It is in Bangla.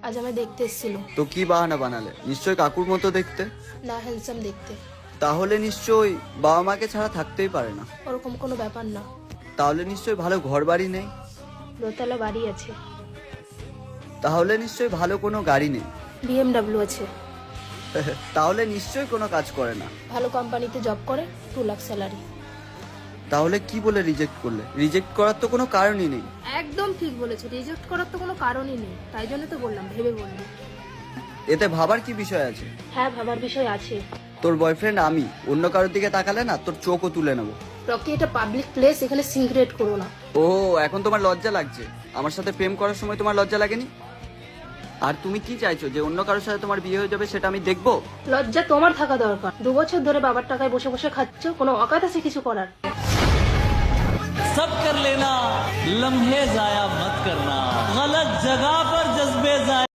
আজ আমায় দেখতে এসেছিল। তো কি বাহানা বানালে? নিশ্চয়ই কাকুর মতো দেখতে। না, হ্যান্ডসাম দেখতে। তাহলে নিশ্চয়ই বাবা মাকে ছাড়া থাকতেই পারে না। ওরকম কোনো ব্যাপার না। তাহলে নিশ্চয়ই ভালো ঘর বাড়ি নেই। দোতলা বাড়ি আছে। তাহলে নিশ্চয়ই ভালো কোনো গাড়ি নেই। BMW আছে। তাহলে নিশ্চয়ই কোনো কাজ করে না। ভালো কোম্পানিতে জব করে, 2 লাখ স্যালারি। তাহলে কি বলে রিজেক্ট করলে? রিজেক্ট করার তো কোনো কারণই নেই। একদম ঠিক বলেছো, রিজেক্ট করার তো কোনো কারণই নেই, তাই জন্য তো বললাম, ভেবে বললি। এতে ভাবার কি বিষয় আছে? হ্যাঁ, ভাবার বিষয় আছে। তোর বয়ফ্রেন্ড আমি, অন্য কারোর দিকে তাকালে না তোর চোখও তুলে নেবো। রকি, এটা পাবলিক প্লেস, এখানে সিগারেট করো না। ও, এখন তোমার লজ্জা লাগছে? আমার সাথে প্রেম করার সময় তোমার লজ্জা লাগেনি? আর তুমি কি চাইছো, যে অন্য কারোর সাথে তোমার বিয়ে হয়ে যাবে সেটা আমি দেখবো? লজ্জা তোমার থাকা দরকার। 2 বছর ধরে বাবার টাকায় বসে বসে খাচ্ছ, কোনো অকাত আছে কিছু করার? सब कर लेना, लम्हे जाया मत करना, गलत जगह पर जज्बे जाया